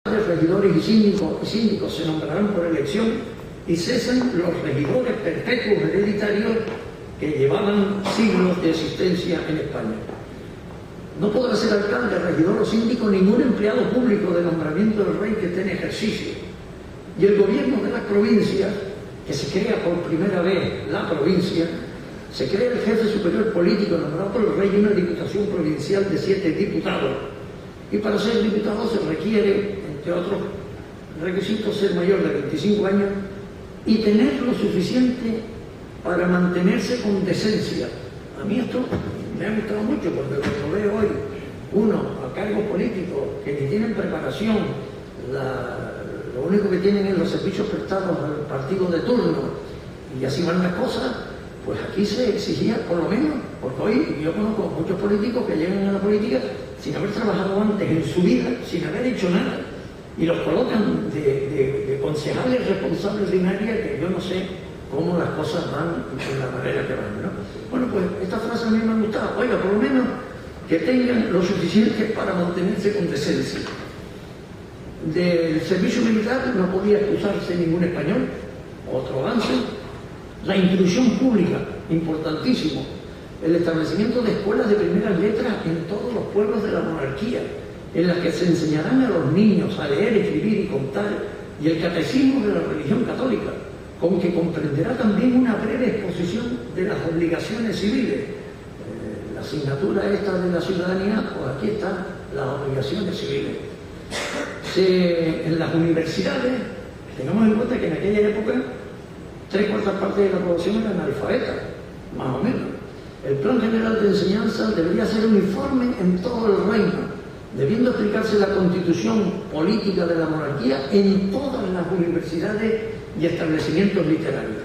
regidores y síndicos se nombrarán por elección y cesan los regidores perpetuos hereditarios que llevaban siglos de existencia en España. No podrá ser alcalde, regidor o síndico ningún empleado público de nombramiento del rey que esté en ejercicio. Y el gobierno de las provincias, que se crea por primera vez la provincia, se crea el jefe superior político nombrado por el rey y una diputación provincial de 7 diputados. Y para ser diputado se requiere, entre otros requisitos, ser mayor de 25 años y tener lo suficiente para mantenerse con decencia. A mí esto me ha gustado mucho porque cuando veo hoy uno a cargo político que ni tienen preparación, lo único que tienen es los servicios prestados al partido de turno y así van las cosas, pues aquí se exigía por lo menos, porque hoy yo conozco muchos políticos que llegan a la política sin haber trabajado antes en su vida, sin haber hecho nada, y los colocan de concejales responsables de un área que yo no sé cómo las cosas van de la manera que van, ¿no? Bueno, pues esta frase a mí me ha gustado. Oiga, por lo menos que tengan lo suficiente para mantenerse con decencia. Del servicio militar no podía excusarse ningún español. Otro avance. La inclusión pública, importantísimo. El establecimiento de escuelas de primeras letras en todos los pueblos de la monarquía, en las que se enseñarán a los niños a leer, escribir y contar, y el catecismo de la religión católica, con que comprenderá también una breve exposición de las obligaciones civiles. La asignatura esta de la ciudadanía, pues aquí están las obligaciones civiles. En las universidades, tengamos en cuenta que en aquella época 3/4 partes de la población eran analfabetas, más o menos. El plan general de enseñanza debería ser uniforme en todo el reino, debiendo explicarse la constitución política de la monarquía en todas las universidades y establecimientos literarios.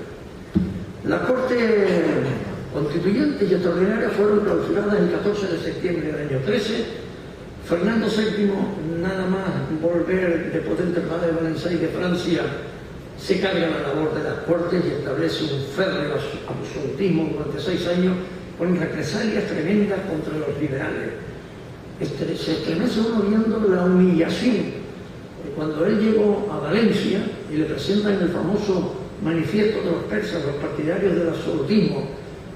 Las Cortes Constituyentes y Extraordinarias fueron clausuradas el 14 de septiembre del año 13. Fernando VII, nada más volver después del Tratado de Versailles de Francia, se carga la labor de las Cortes y establece un férreo absolutismo durante 6 años con represalias tremendas contra los liberales. Se estremece uno viendo la humillación. Cuando él llegó a Valencia y le presentan el famoso manifiesto de los persas, los partidarios del absolutismo,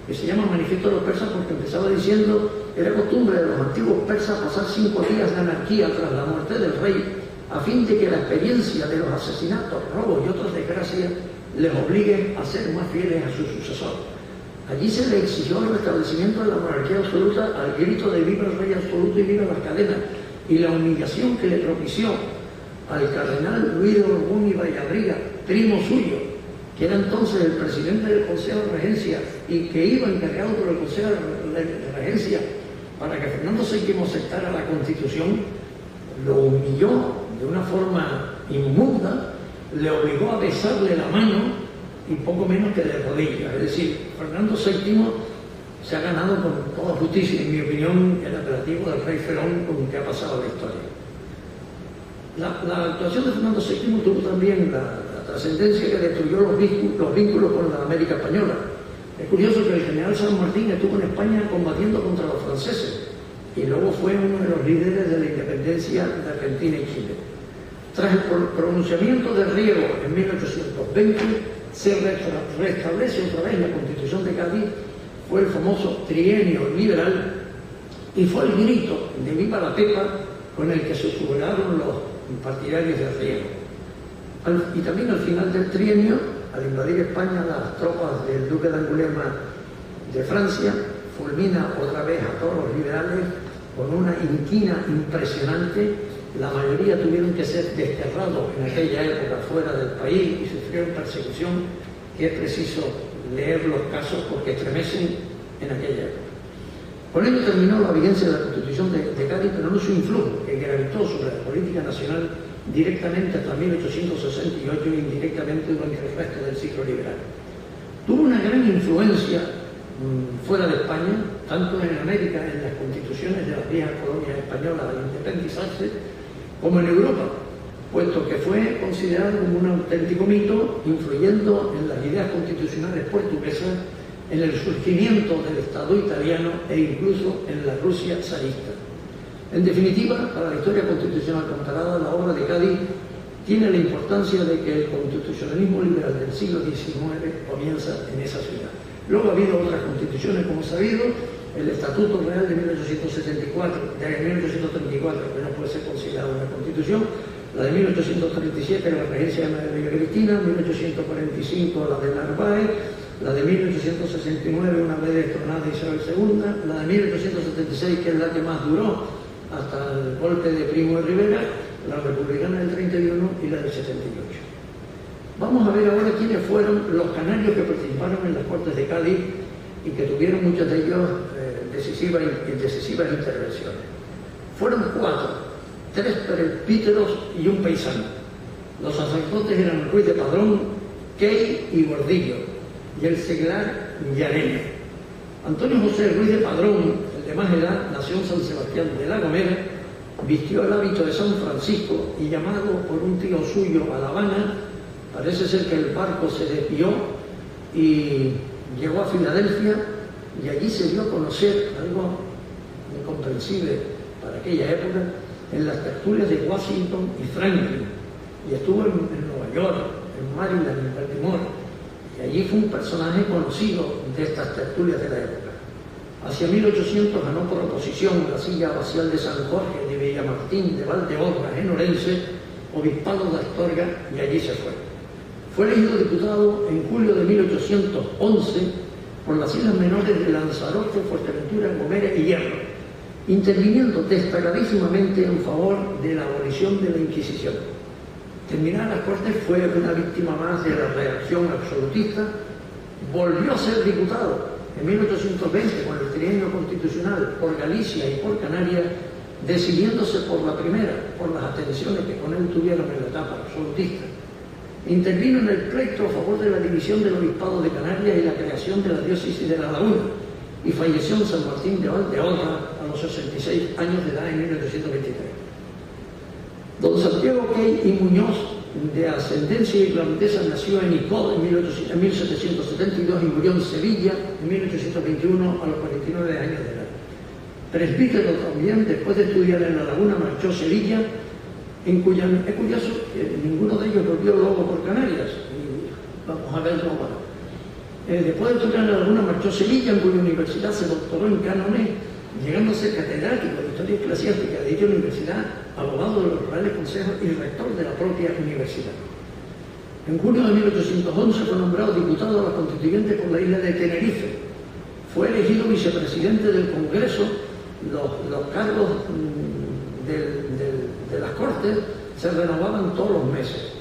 que se llama manifiesto de los persas porque empezaba diciendo que era costumbre de los antiguos persas pasar 5 días de anarquía tras la muerte del rey, a fin de que la experiencia de los asesinatos, robos y otras desgracias les obligue a ser más fieles a su sucesor. Allí se le exigió el restablecimiento de la monarquía absoluta al grito de viva el rey absoluto y viva las cadenas, y la humillación que le propició al cardenal Luis de Borbón y Vallabriga, primo suyo, que era entonces el presidente del Consejo de Regencia y que iba encargado por el Consejo de Regencia para que Fernando VII aceptara la Constitución, lo humilló de una forma inmunda, le obligó a besarle la mano y poco menos que de rodillas. Es decir, Fernando VII se ha ganado con toda justicia, en mi opinión, el apelativo del rey Ferón con que ha pasado la historia. La actuación de Fernando VII tuvo también la trascendencia que destruyó los vínculos con la América española. Es curioso que el general San Martín estuvo en España combatiendo contra los franceses y luego fue uno de los líderes de la independencia de Argentina y Chile. Tras el pronunciamiento de Riego en 1820, se restablece otra vez la Constitución de Cádiz, fue el famoso trienio liberal y fue el grito de viva la Pepa con el que se sublevaron los partidarios de Riego. Y también al final del trienio, al invadir España las tropas del duque de Angulema de Francia, fulmina otra vez a todos los liberales con una inquina impresionante. La mayoría tuvieron que ser desterrados en aquella época fuera del país y sufrieron persecución, que es preciso leer los casos porque estremecen en aquella época. Con ello terminó la vigencia de la Constitución de Cádiz, pero no su influjo, que gravitó sobre la política nacional directamente hasta 1868 e indirectamente durante el resto del ciclo liberal. Tuvo una gran influencia fuera de España, tanto en América, en las constituciones de las viejas colonias españolas al independizarse, como en Europa, puesto que fue considerado como un auténtico mito, influyendo en las ideas constitucionales portuguesas, en el surgimiento del Estado italiano e incluso en la Rusia zarista. En definitiva, para la historia constitucional comparada, la obra de Cádiz tiene la importancia de que el constitucionalismo liberal del siglo XIX comienza en esa ciudad. Luego ha habido otras constituciones, como sabido, el Estatuto Real de 1834, que no puede ser considerado una constitución, la de 1837, la regencia de María Cristina, 1845, la de Narváez, la de 1869, una vez destronada Isabel II, la de 1876, que es la que más duró hasta el golpe de Primo de Rivera, la republicana del 31 y la del 78. Vamos a ver ahora quiénes fueron los canarios que participaron en las Cortes de Cádiz y que tuvieron muchos de ellos decisivas intervenciones. Fueron 4, 3 presbíteros y un paisano. Los sacerdotes eran Ruiz de Padrón, Key y Gordillo, y el seglar Llarena. Antonio José Ruiz de Padrón, el de más edad, nació en San Sebastián de la Gomera, vistió el hábito de San Francisco y, llamado por un tío suyo a La Habana, parece ser que el barco se desvió y llegó a Filadelfia, y allí se dio a conocer algo incomprensible para aquella época en las tertulias de Washington y Franklin, y estuvo en Nueva York, en Maryland, en Baltimore, y allí fue un personaje conocido de estas tertulias de la época. Hacia 1800 ganó por oposición la silla abacial de San Jorge, de Villamartín, de Valdeorras, en Orense, obispado de Astorga, y allí se fue. Fue elegido diputado en julio de 1811 por las islas menores de Lanzarote, Fuerteventura, Gomera y Hierro, interviniendo destacadísimamente en favor de la abolición de la Inquisición. Terminada las Cortes, fue una víctima más de la reacción absolutista. Volvió a ser diputado en 1820 con el trienio constitucional por Galicia y por Canarias, decidiéndose por la primera, por las atenciones que con él tuvieron en la etapa absolutista. Intervino en el pleito a favor de la división del obispado de Canarias y la creación de la diócesis de La Laguna, y falleció en San Martín de Valdeorras a los 66 años de edad en 1823. Don Santiago Key y Muñoz, de ascendencia irlandesa, nació en Icod en 1772 y murió en Sevilla en 1821 a los 49 años de edad. Presbítero también, después de estudiar en La Laguna, marchó a Sevilla, en cuya, es curioso que ninguno de ellos volvió luego por Canarias, y vamos a verlo ahora. Después de estudiar en La Laguna, marchó a Sevilla, en cuya universidad se doctoró en cánones, llegando a ser catedrático de Historia Eclesiástica de dicha universidad, abogado de los Reales Consejos y rector de la propia universidad. En junio de 1811 fue nombrado diputado a la Constituyente por la isla de Tenerife. Fue elegido vicepresidente del Congreso. Los cargos de las Cortes se renovaban todos los meses,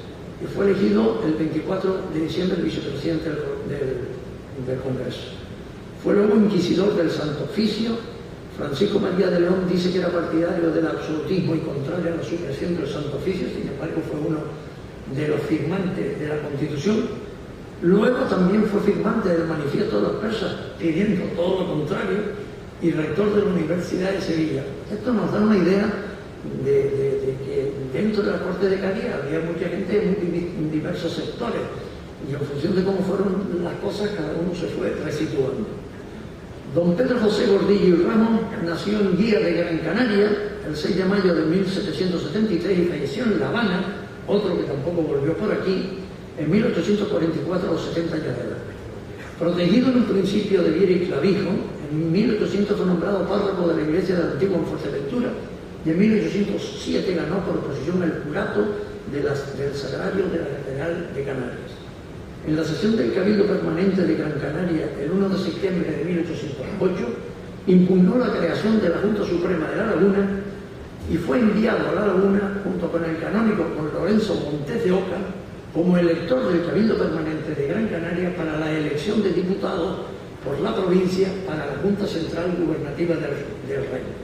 y fue elegido el 24 de diciembre el vicepresidente del Congreso. Fue luego inquisidor del Santo Oficio. Francisco María de León dice que era partidario del absolutismo y contrario a la supresión del Santo Oficio, sin embargo fue uno de los firmantes de la Constitución. Luego también fue firmante del Manifiesto de los Persas, pidiendo todo lo contrario, y rector de la Universidad de Sevilla. Esto nos da una idea de que dentro de la Corte de Cádiz había mucha gente en diversos sectores, y en función de cómo fueron las cosas, cada uno se fue resituando. Don Pedro José Gordillo y Ramos nació en Guía de Gran Canaria el 6 de mayo de 1773 y falleció en La Habana, otro que tampoco volvió por aquí, en 1844 a los 70 años de edad. Protegido en un principio de Viera y Clavijo, en 1800 fue nombrado párroco de la iglesia de Antigua en Fuerteventura, y en 1807 ganó por oposición el curato del Sagrario de la Catedral de Canarias. En la sesión del Cabildo Permanente de Gran Canaria, el 1 de septiembre de 1808, impugnó la creación de la Junta Suprema de La Laguna y fue enviado a La Laguna, junto con el canónigo don Lorenzo Montes de Oca, como elector del Cabildo Permanente de Gran Canaria para la elección de diputados por la provincia para la Junta Central Gubernativa del Reino.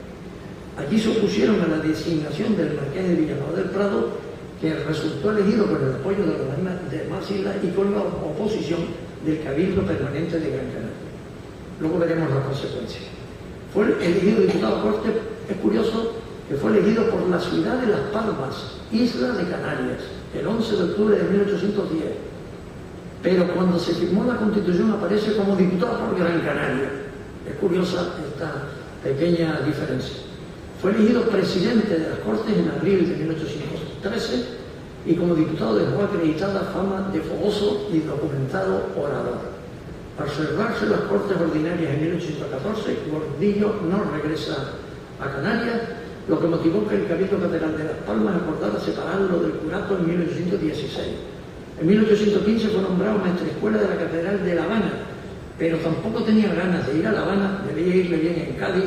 Allí se opusieron a la designación del Marqués de Villanueva del Prado, que resultó elegido con el apoyo de los demás islas y con la oposición del Cabildo Permanente de Gran Canaria. Luego veremos las consecuencias. Fue elegido diputado a Corte, es curioso que fue elegido por la ciudad de Las Palmas, isla de Canarias, el 11 de octubre de 1810. Pero cuando se firmó la Constitución aparece como diputado por Gran Canaria. Es curiosa esta pequeña diferencia. Fue elegido presidente de las Cortes en abril de 1813 y como diputado dejó acreditada fama de fogoso y documentado orador. Al celebrarse las Cortes Ordinarias en 1814, Gordillo no regresa a Canarias, lo que motivó que el Cabildo Catedral de Las Palmas acordara separarlo del curato en 1816. En 1815 fue nombrado maestrescuela de la Catedral de La Habana, pero tampoco tenía ganas de ir a La Habana, debía irle bien en Cádiz,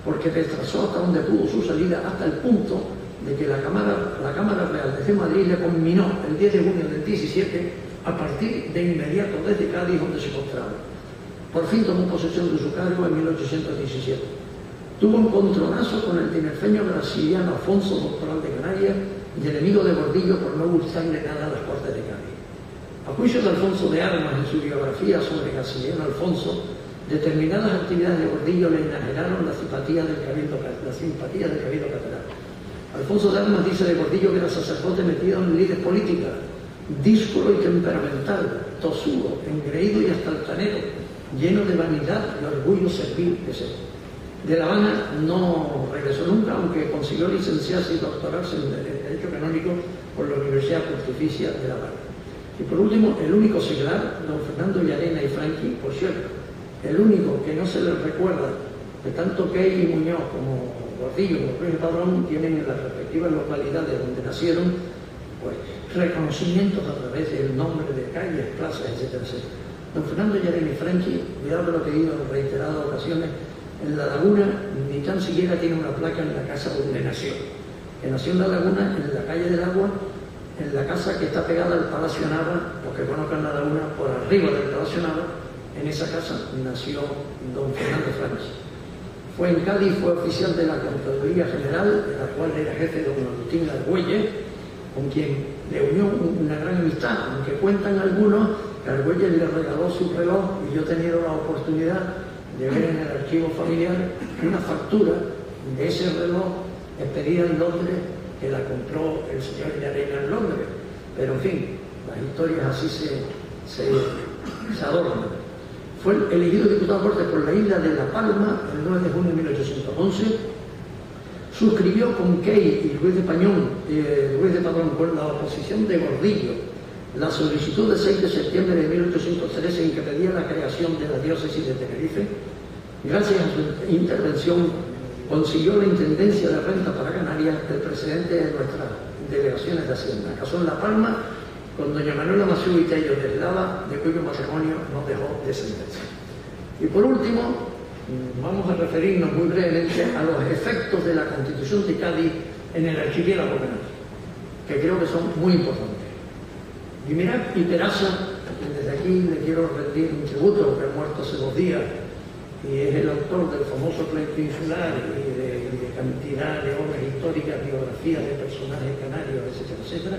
porque retrasó hasta donde pudo su salida, hasta el punto de que la Cámara Real de Madrid le conminó el 10 de junio del 17 a partir de inmediato desde Cádiz, donde se encontraba. Por fin tomó posesión de su cargo en 1817. Tuvo un encontronazo con el tinerfeño brasiliano Afonso, doctoral de Canarias, y enemigo de Gordillo por no gustarle nada a las Cortes de Cádiz. A juicio de Alfonso de Armas en su biografía sobre Gasiliano Alfonso, determinadas actividades de Gordillo le enajenaron la simpatía del Cabildo Catedral. Alfonso de Armas dice de Gordillo que era sacerdote metido en lides políticas, díscolo y temperamental, tosudo, engreído y hasta altanero, lleno de vanidad y orgullo servil de ser. De La Habana no regresó nunca, aunque consiguió licenciarse y doctorarse en Derecho Canónico por la Universidad Pontificia de La Habana. Y por último, el único seglar, don Fernando Llarena y Franqui, por cierto, el único que no se les recuerda de tanto Key y Muñoz como Gordillo, como Ruiz Padrón, tienen en las respectivas localidades donde nacieron, pues, reconocimientos a través del nombre de calles, plazas, etcétera, etcétera. Don Fernando Llarena y Franqui, cuidado lo que he ido en reiteradas ocasiones, en La Laguna ni tan siquiera tiene una placa en la casa donde nació. Que nació en La Laguna, en la calle del Agua, en la casa que está pegada al Palacio Nava, los que conozcan La Laguna, por arriba del Palacio Nava, en esa casa nació don Fernando Franqui. Fue en Cádiz, fue oficial de la Contraloría General, de la cual era jefe don Agustín Argüelles, con quien le unió una gran amistad, aunque cuentan algunos que Argüelles le regaló su reloj, y yo he tenido la oportunidad de ver en el archivo familiar una factura de ese reloj expedida en Londres, que la compró el señor Llarena en Londres. Pero en fin, las historias así se adornan. Fue elegido diputado por la isla de La Palma el 9 de junio de 1811. Suscribió con Key y Ruiz de Padrón, con la oposición de Gordillo, la solicitud de 6 de septiembre de 1813 en que pedía la creación de la diócesis de Tenerife. Gracias a su intervención consiguió la intendencia de renta para Canarias del presidente de nuestras delegaciones de Hacienda. Casó en La Palma con doña Manuela Masú y Tello de Lava, de cuyo matrimonio no dejó descendencia. Y por último, vamos a referirnos muy brevemente a los efectos de la Constitución de Cádiz en el archipiélago canario, que creo que son muy importantes. Guimerac y Peraza, desde aquí le quiero rendir un tributo, que ha muerto hace 2 días, y es el autor del famoso pleito insular y de cantidad de obras históricas, biografías de personajes canarios, etcétera, etcétera.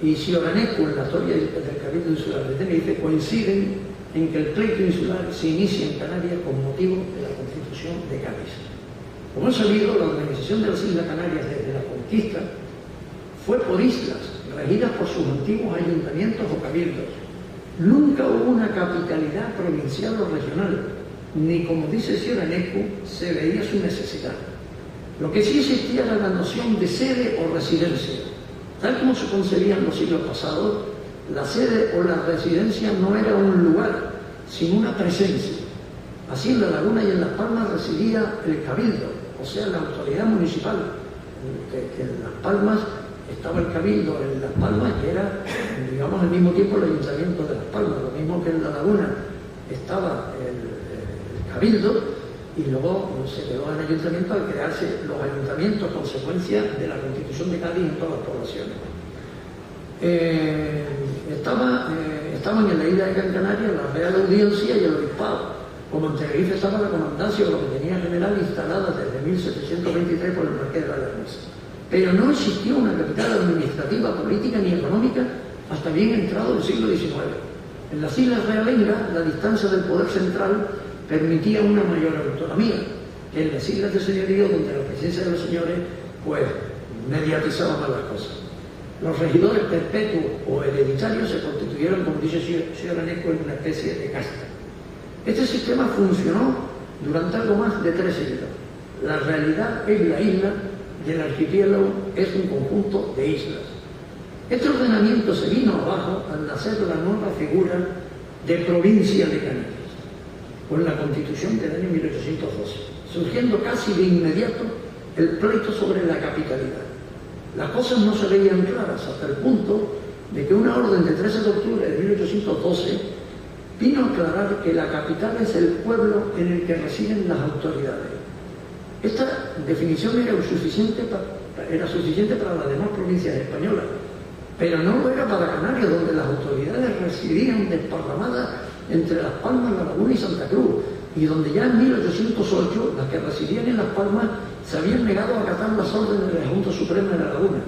Y Cioranescu, en la historia del Cabildo Insular de Tenerife, coinciden en que el pleito insular se inicia en Canarias con motivo de la Constitución de Cádiz. Como han sabido, la organización de las Islas Canarias desde la conquista fue por islas, regidas por sus antiguos ayuntamientos o cabildos. Nunca hubo una capitalidad provincial o regional, ni, como dice Cioranescu, se veía su necesidad. Lo que sí existía era la noción de sede o residencia. Tal como se concebía en los siglos pasados, la sede o la residencia no era un lugar, sino una presencia. Así en La Laguna y en Las Palmas residía el cabildo, o sea, la autoridad municipal. Que en Las Palmas estaba el cabildo en Las Palmas, que era, digamos, al mismo tiempo el ayuntamiento de Las Palmas, lo mismo que en La Laguna estaba el cabildo, y luego se quedó el ayuntamiento al crearse los ayuntamientos, consecuencia de la Constitución de Cádiz en todas las poblaciones. Estaban en la isla de Gran Canaria la Real Audiencia y el Obispado. Como en Tenerife estaba la Comandancia o la Capitanía General instalada desde 1723 por el Marqués de la Leonesa. Pero no existió una capital administrativa, política ni económica hasta bien entrado el siglo XIX. En las Islas Realengas, la distancia del poder central permitía una mayor autonomía, que en las islas de señorío, donde la presencia de los señores, pues, mediatizaba más las cosas. Los regidores perpetuos o hereditarios se constituyeron, como dice Cioranescu, en una especie de casta. Este sistema funcionó durante algo más de 3 siglos. La realidad es la isla y el archipiélago es un conjunto de islas. Este ordenamiento se vino abajo al nacer la nueva figura de provincia de Canarias, con la Constitución del año 1812, surgiendo casi de inmediato el pleito sobre la capitalidad. Las cosas no se veían claras hasta el punto de que una orden de 13 de octubre de 1812 vino a aclarar que la capital es el pueblo en el que residen las autoridades. Esta definición era suficiente para las demás provincias españolas, pero no lo era para Canarias, donde las autoridades residían desparramadas entre Las Palmas, La Laguna y Santa Cruz, y donde ya en 1808 las que residían en Las Palmas se habían negado a acatar las órdenes de la Junta Suprema de La Laguna.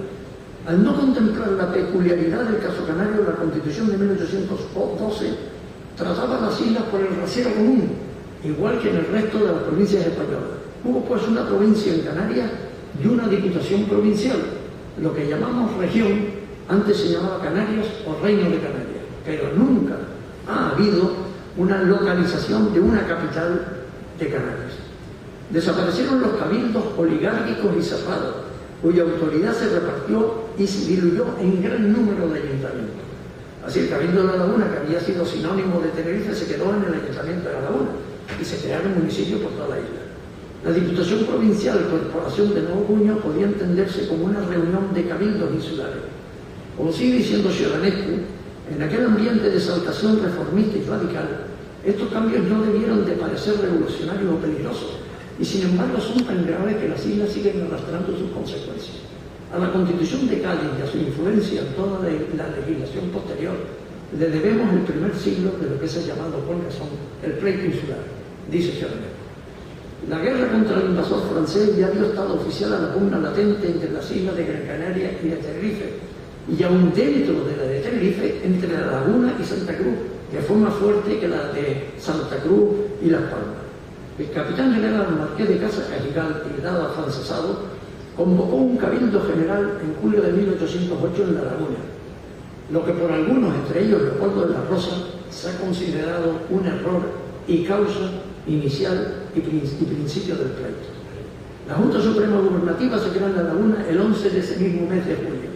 Al no contemplar la peculiaridad del caso canario, la Constitución de 1812 trataba las islas por el rasero común, igual que en el resto de las provincias españolas. Hubo pues una provincia en Canarias y una diputación provincial, lo que llamamos región, antes se llamaba Canarias o Reino de Canarias, pero nunca ha habido una localización de una capital de Canarias. Desaparecieron los cabildos oligárquicos y cerrados, cuya autoridad se repartió y se diluyó en gran número de ayuntamientos. Así el Cabildo de La Laguna, que había sido sinónimo de Tenerife, se quedó en el Ayuntamiento de La Laguna y se crearon municipios por toda la isla. La Diputación Provincial, Corporación de Nuevo Cuño, podía entenderse como una reunión de cabildos insulares. Como sigue diciendo Xioranescu, en aquel ambiente de exaltación reformista y radical, estos cambios no debieron de parecer revolucionarios o peligrosos, y sin embargo son tan graves que las islas siguen arrastrando sus consecuencias. A la Constitución de Cádiz y a su influencia en toda la legislación posterior le debemos el primer siglo de lo que se ha llamado con razón el pleito insular, dice Xioranescu. La guerra contra el invasor francés ya dio estado oficial a la pugna latente entre las islas de Gran Canaria y de Tenerife, y aún dentro de la de Tenerife, entre La Laguna y Santa Cruz, que fue más fuerte que la de Santa Cruz y Las Palmas. El capitán general Marqués de Casa Cajigal, tildado afrancesado, convocó un cabildo general en julio de 1808 en La Laguna, lo que por algunos, entre ellos Leopoldo de la Rosa, se ha considerado un error y causa inicial y principio del pleito. La Junta Suprema Gubernativa se crea en La Laguna el 11 de ese mismo mes de julio.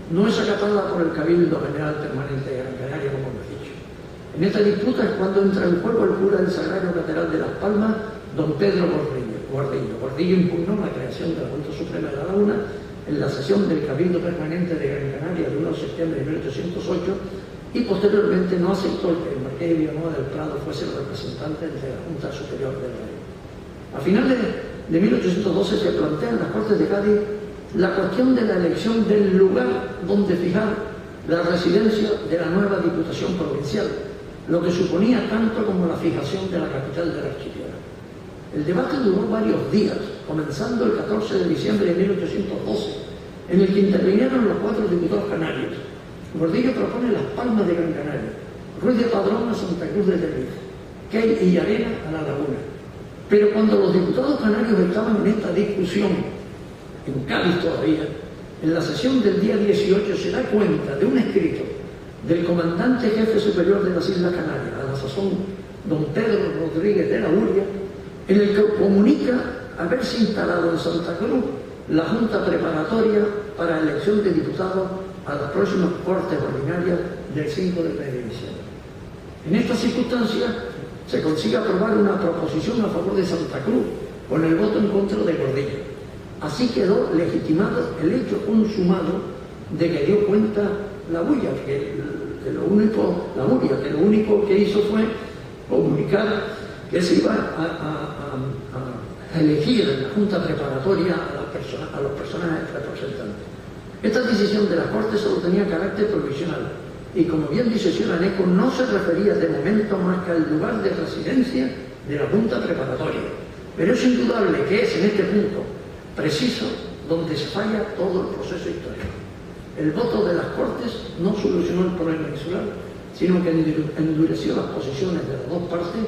No es acatada por el Cabildo General Permanente de Gran Canaria, como hemos dicho. En esta disputa es cuando entra en juego el cura del Sagrario Lateral de Las Palmas, don Pedro Gordillo. Gordillo impugnó la creación de la Junta Suprema de La Laguna en la sesión del Cabildo Permanente de Gran Canaria el 1 de septiembre de 1808 y posteriormente no aceptó que el Marqués de Villanueva del Prado fuese el representante de la Junta Superior del Rey. A finales de 1812 se plantea en las Cortes de Cádiz la cuestión de la elección del lugar donde fijar la residencia de la nueva Diputación Provincial, lo que suponía tanto como la fijación de la capital del archipiélago. El debate duró varios días, comenzando el 14 de diciembre de 1812, en el que intervinieron los 4 diputados canarios. Gordillo propone Las Palmas de Gran Canaria, Ruiz de Padrón a Santa Cruz de Tenerife, Key y Arena a La Laguna. Pero cuando los diputados canarios estaban en esta discusión, en Cádiz todavía, en la sesión del día 18 se da cuenta de un escrito del comandante jefe superior de las Islas Canarias, a la sazón don Pedro Rodríguez de la Uria, en el que comunica haberse instalado en Santa Cruz la Junta Preparatoria para elección de diputados a las próximas Cortes Ordinarias del 5 de diciembre. En estas circunstancias se consigue aprobar una proposición a favor de Santa Cruz con el voto en contra de Gordillo. Así quedó legitimado el hecho consumado de que dio cuenta la Uria, que lo único que hizo fue comunicar que se iba a elegir en la Junta Preparatoria a los personajes representantes. Esta decisión de la Corte solo tenía carácter provisional y, como bien dice Xioranescu, no se refería de momento más que al lugar de residencia de la Junta Preparatoria. Pero es indudable que es en este punto preciso donde se falla todo el proceso histórico. El voto de las Cortes no solucionó el problema insular, sino que endureció las posiciones de las dos partes,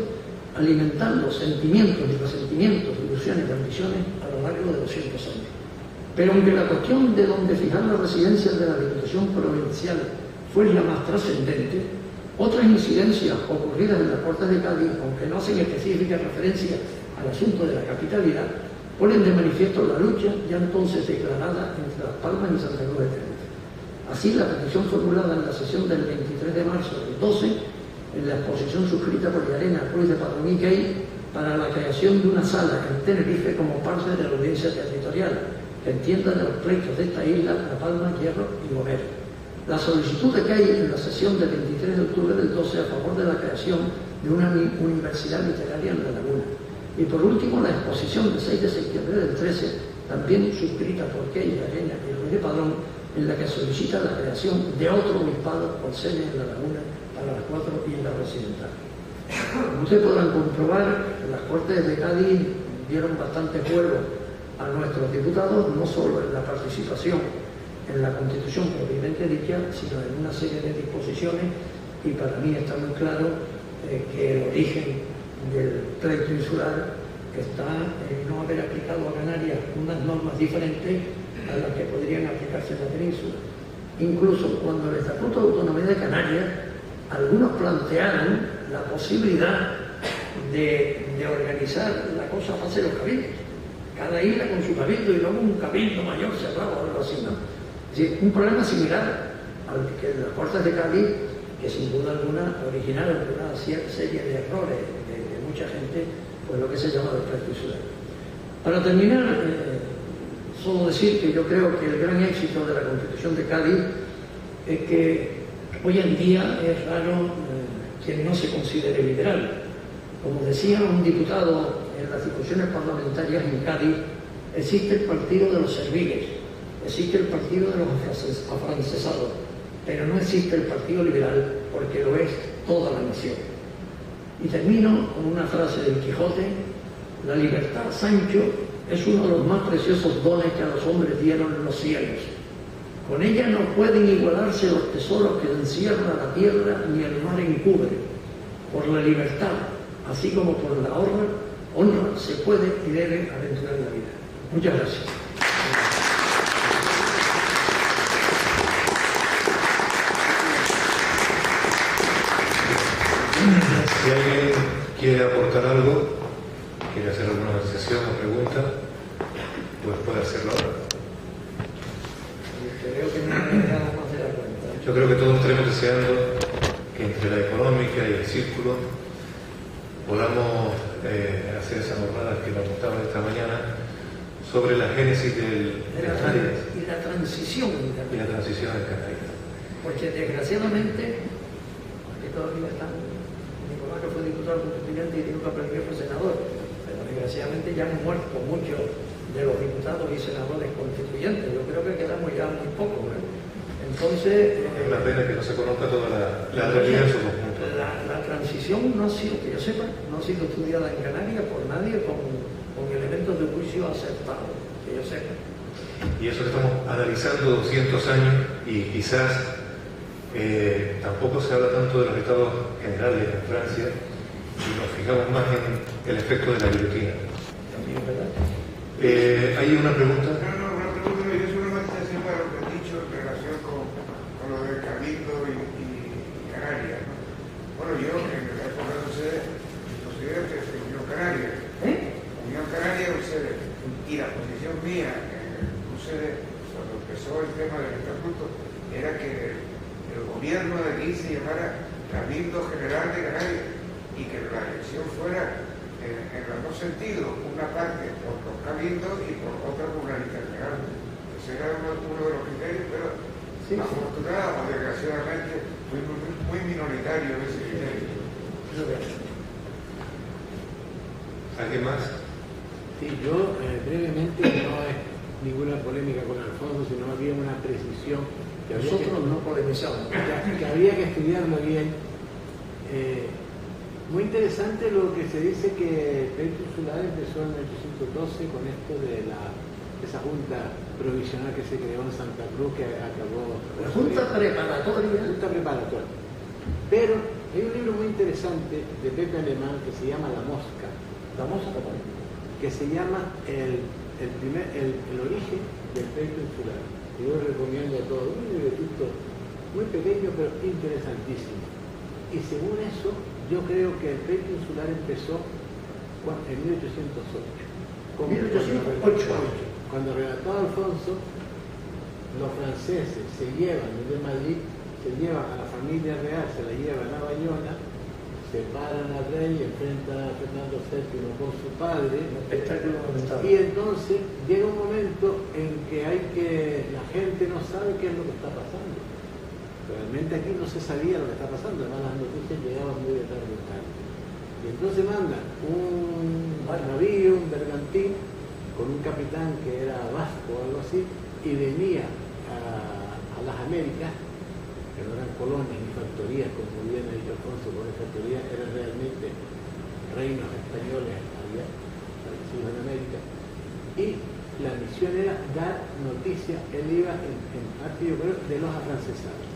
alimentando sentimientos y resentimientos, ilusiones y ambiciones a lo largo de 200 años. Pero aunque la cuestión de dónde fijar la residencia de la Diputación Provincial fue la más trascendente, otras incidencias ocurridas en las Cortes de Cádiz, aunque no hacen específica referencia al asunto de la capitalidad, ponen de manifiesto la lucha ya entonces declarada entre Las Palmas y Santa Cruz de Tenerife. Así, la petición formulada en la sesión del 23 de marzo del 12, en la exposición suscrita por Llarena, Cruz de Padrón y Gay, para la creación de una sala en Tenerife como parte de la audiencia territorial, que entienda de los pleitos de esta isla, La Palma, Hierro y Gomera. La solicitud de Gay en la sesión del 23 de octubre del 12 a favor de la creación de una universidad literaria en La Laguna. Y por último, la exposición del 6 de septiembre del 13, también suscrita por Gay, Llarena y Ruiz de Padrón, en la que solicita la creación de otro obispado con sede en La Laguna para las 4 islas occidentales. Como ustedes podrán comprobar, las Cortes de Cádiz dieron bastante juego a nuestros diputados, no solo en la participación en la Constitución propiamente dicha, sino en una serie de disposiciones, y para mí está muy claro que el origen del pleito insular está en no haber aplicado a Canarias unas normas diferentes a las que podrían aplicarse en la península. Incluso cuando el Estatuto de Autonomía de Canarias, algunos plantearon la posibilidad de organizar la cosa a base de los cabildos. Cada isla con su cabildo y luego un cabildo mayor cerrado o algo así, ¿no? Es decir, un problema similar al que las Cortes de Cádiz, que sin duda alguna originaron una serie de errores de mucha gente, pues lo que se llama el pleito insular. Para terminar, solo decir que yo creo que el gran éxito de la Constitución de Cádiz es que hoy en día es raro quien no se considere liberal. Como decía un diputado en las discusiones parlamentarias en Cádiz, existe el partido de los serviles, existe el partido de los afrancesados, pero no existe el partido liberal porque lo es toda la nación. Y termino con una frase del Quijote: la libertad, Sancho, es uno de los más preciosos dones que a los hombres dieron los cielos. Con ella no pueden igualarse los tesoros que encierra la tierra ni el mar encubre. Por la libertad, así como por la honra se puede y debe aventurar la vida. Muchas gracias. Si alguien quiere aportar algo, quiere hacer alguna apreciación o pregunta, pues puede hacerlo ahora. Creo que no me he dado más de la cuenta. Yo creo que todos estaremos deseando que entre la económica y el círculo podamos hacer esa jornada que nos contaba esta mañana sobre la génesis de Canarias y la transición en Canarias. Porque desgraciadamente, aquí todavía están, Nicolás, que fue diputado constituyente y dijo que aprendió fue senador, pero desgraciadamente ya han muerto muchos de los diputados y senadores constituyentes. Yo creo que quedamos ya muy pocos, ¿no? Entonces... es una pena que no se conozca toda la realidad en su conjunto. La transición no ha sido, que yo sepa, no ha sido estudiada en Canarias por nadie con elementos de juicio acertados, que yo sepa. Y eso que estamos analizando 200 años y quizás tampoco se habla tanto de los estados generales en Francia y nos fijamos más en el efecto de la guillotina. También, ¿verdad? ¿Hay una pregunta? No, una pregunta, yo solo me hacía para lo que he dicho en relación con lo del Cabildo y Canarias, ¿no? Bueno, yo en la época de ustedes considero que Unión Canaria, Unión Canaria ustedes, y la posición mía ustedes, cuando empezó el tema del estatuto, era que el gobierno de aquí se llamara Cabildo General de Canarias y que la elección fuera en los dos sentidos, una parte por los cabildos y por otra por una lista general. Ese era uno de los criterios, pero sí, afortunadamente o desgraciadamente muy minoritario ese criterio. ¿Alguien más? Sí, yo brevemente, no es ninguna polémica con Alfonso, sino había una precisión que nosotros no polemizamos, que había que estudiarlo bien. Muy interesante lo que se dice que el pleito insular empezó en 1812 con esto de esa junta provisional que se creó en Santa Cruz, que acabó... La junta preparatoria. Pero hay un libro muy interesante de Pepe Alemán que se llama La Mosca, que se llama el origen del pleito insular. Yo lo recomiendo a todos, un libretito muy pequeño pero interesantísimo. Y según eso, yo creo que el pleito insular empezó en 1808. 1808. Cuando relató Alfonso, los franceses se llevan desde Madrid, se llevan a la familia real, se la llevan a Bayona, separan al rey, enfrentan a Fernando VII con su padre, y entonces llega un momento en que la gente no sabe qué es lo que está pasando. Realmente aquí no se sabía lo que está pasando, además las noticias llegaban muy de tarde en tarde. Y entonces mandan un navío, un bergantín, con un capitán que era vasco o algo así, y venía a las Américas, que no eran colonias ni factorías, como bien ha dicho Alfonso, porque factorías eran realmente reinos españoles había establecidos en América, y la misión era dar noticia. Él iba en parte, yo creo, de los afrancesados,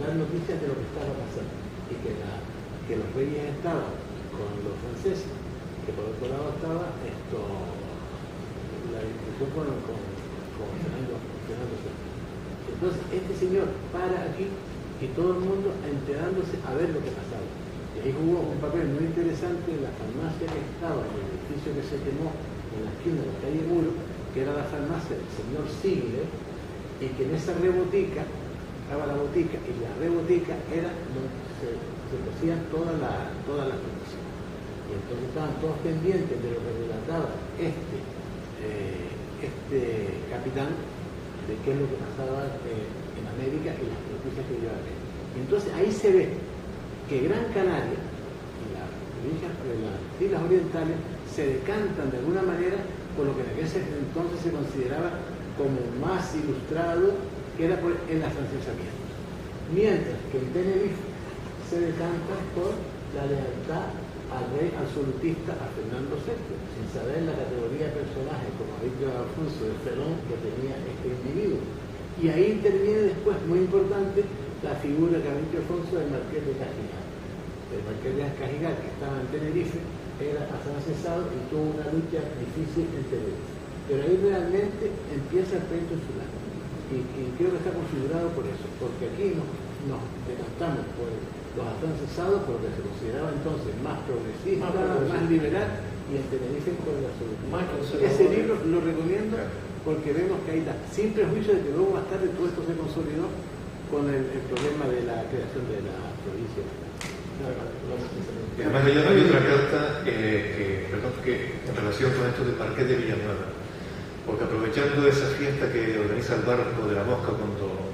dar noticias de lo que estaba pasando, y que los reyes estaban con los franceses, que por otro lado estaba la discusión con Fernando VII. Entonces este señor para aquí y todo el mundo enterándose a ver lo que pasaba. Y ahí jugó un papel muy interesante en la farmacia que estaba en el edificio que se quemó en la esquina de la calle Muro, que era la farmacia del señor Sigler, y que en esa rebotica estaba la botica, y la rebotica era donde se cosían todas las noticias. Y entonces estaban todos pendientes de lo que relataba este capitán, de qué es lo que pasaba en América y las noticias que llevaba. Y entonces ahí se ve que Gran Canaria y las islas orientales se decantan de alguna manera por lo que en aquel entonces se consideraba como más ilustrado, que era por el afrancesamiento. Mientras que en Tenerife se decanta por la lealtad al rey absolutista, a Fernando VII, sin saber la categoría de personaje, como ha dicho Alfonso, de felón que tenía este individuo. Y ahí interviene después, muy importante, la figura que ha dicho Alfonso del Marqués de Cajigal. El Marqués de Cajigal, que estaba en Tenerife, era afrancesado y tuvo una lucha difícil en Tenerife. Pero ahí realmente empieza el pleito insular. Y creo que está configurado por eso, porque aquí nos decantamos por los afrancesados, por lo que se consideraba entonces más progresista, más liberal, y en Tenerife por el absolutismo. Ese libro lo recomiendo porque vemos que ahí está, sin prejuicio de que luego más tarde todo esto se consolidó con el problema de la creación de la provincia. Además hay otra carta que en relación con esto del Marqués de Villanueva, porque aprovechando esa fiesta que organiza el barco de la Mosca cuando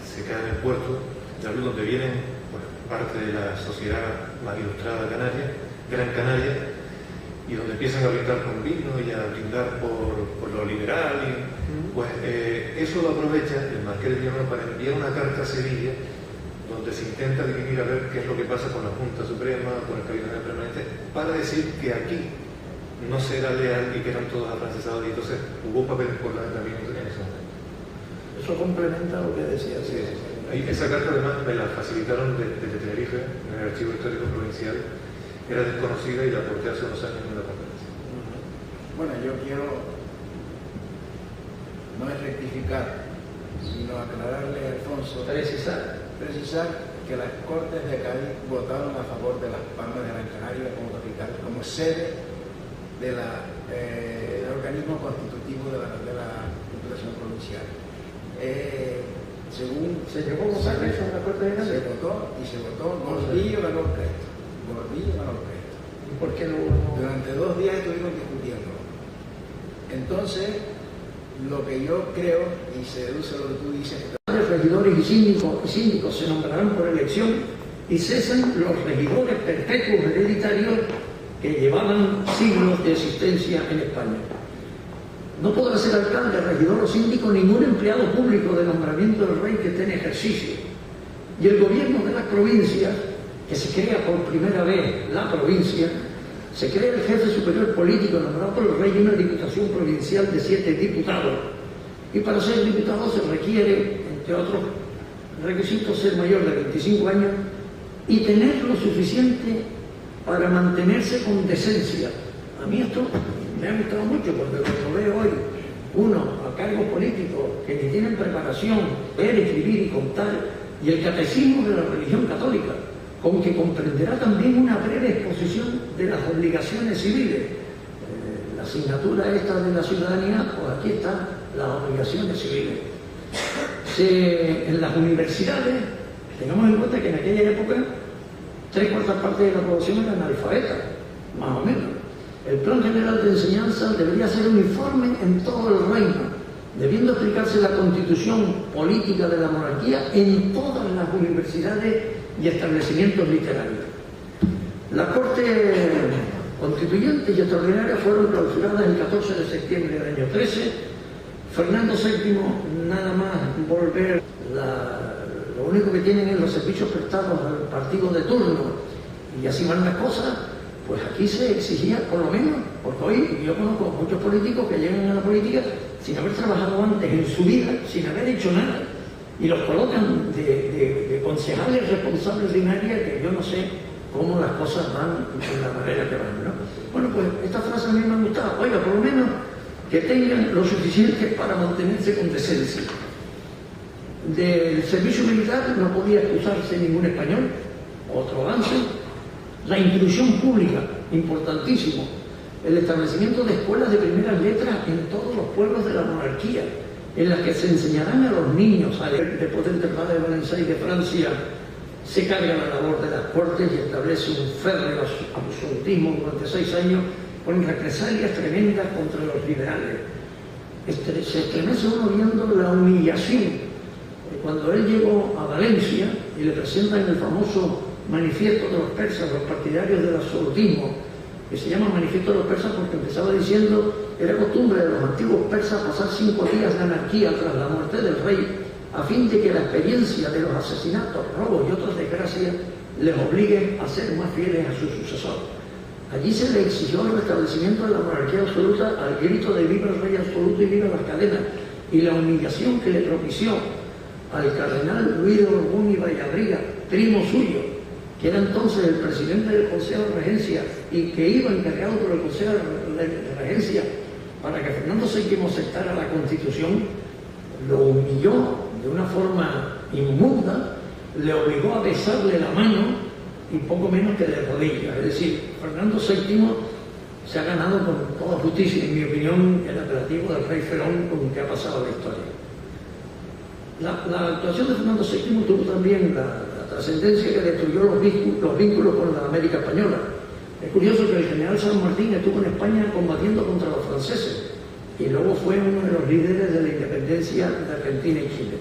se cae en el puerto, donde vienen parte de la sociedad más ilustrada canaria, Gran Canaria, y donde empiezan a brindar con vino y a brindar por lo liberal, pues eso lo aprovecha el Marqués de Villanueva para enviar una carta a Sevilla, donde se intenta dirimir a ver qué es lo que pasa con la Junta Suprema, con el Cabildo General Permanente, para decir que aquí no se era leal y que eran todos afrancesados, y entonces hubo un papel importante también en ese momento. Eso complementa lo que decía. Sí. Esa carta además me la facilitaron desde Tenerife, en el Archivo Histórico Provincial. Era desconocida y la aporté hace unos años en una conferencia. Bueno, yo quiero no es rectificar, sino aclararle a Alfonso, precisar que las Cortes de Cádiz votaron a favor de Las Palmas de Gran Canaria como capital, como sede del organismo constitutivo de la Diputación Provincial. Según se llegó a votar eso en la Corte de Cádiz. Se votó, Gordillo ganó el pleito. ¿Y por qué no? Durante 2 días estuvieron discutiendo. Entonces, lo que yo creo, y se deduce lo que tú dices, los regidores y síndicos se nombrarán por elección y cesan los regidores perpetuos hereditarios que llevaban siglos de existencia en España. No podrá ser alcalde, regidor o síndico ningún empleado público de nombramiento del rey que esté en ejercicio. Y el gobierno de las provincias, que se crea por primera vez la provincia, se crea el jefe superior político nombrado por el rey y una diputación provincial de 7 diputados. Y para ser diputado se requiere, entre otros requisitos, ser mayor de 25 años y tener lo suficiente para mantenerse con decencia. A mí esto me ha gustado mucho porque lo veo hoy, uno a cargo político que ni tienen preparación, ver, escribir y contar, y el catecismo de la religión católica, con que comprenderá también una breve exposición de las obligaciones civiles. asignatura esta de la ciudadanía, pues aquí están las obligaciones civiles. En las universidades, tengamos en cuenta que en aquella época 3/4 partes de la población eran analfabetas, más o menos. El Plan General de Enseñanza debería ser uniforme en todo el reino, debiendo explicarse la constitución política de la monarquía en todas las universidades y establecimientos literarios. Las Cortes Constituyentes y Extraordinarias fueron clausuradas el 14 de septiembre del año 13. Fernando VII, nada más volver, lo único que tienen es los servicios prestados al partido de turno, y así van las cosas. Pues aquí se exigía, por lo menos, porque hoy yo conozco muchos políticos que llegan a la política sin haber trabajado antes en su vida, sin haber hecho nada, y los colocan de concejales responsables de un área que yo no sé cómo las cosas van de la manera que van, ¿no? Bueno, pues esta frase a mí me ha gustado. Oiga, por lo menos que tengan lo suficiente para mantenerse con decencia. Del servicio militar no podía excusarse ningún español, otro avance. La inclusión pública, importantísimo. El establecimiento de escuelas de primeras letras en todos los pueblos de la monarquía, en las que se enseñarán a los niños a leer. Después del Tratado de Valencia y de Francia, se carga la labor de las Cortes y establece un férreo absolutismo durante 6 años con represalias tremendas contra los liberales. Se estremece uno viendo la humillación. Cuando él llegó a Valencia y le presentan el famoso manifiesto de los persas, los partidarios del absolutismo, que se llama manifiesto de los persas porque empezaba diciendo que era costumbre de los antiguos persas pasar 5 días de anarquía tras la muerte del rey, a fin de que la experiencia de los asesinatos, robos y otras desgracias les obligue a ser más fieles a su sucesor. Allí se le exigió el restablecimiento de la monarquía absoluta al grito de viva el rey absoluto y viva las cadenas, y la humillación que le propició al cardenal Luis de Borbón y Vallabriga, primo suyo, que era entonces el presidente del Consejo de Regencia y que iba encargado por el Consejo de Regencia para que Fernando VII aceptara la Constitución, lo humilló de una forma inmunda, le obligó a besarle la mano y poco menos que de rodillas. Es decir, Fernando VII se ha ganado con toda justicia, en mi opinión, el apelativo del rey Ferón con que ha pasado la historia. La actuación de Fernando VII tuvo también la trascendencia que destruyó los vínculos con la América española. Es curioso que el general San Martín estuvo en España combatiendo contra los franceses y luego fue uno de los líderes de la independencia de Argentina y Chile.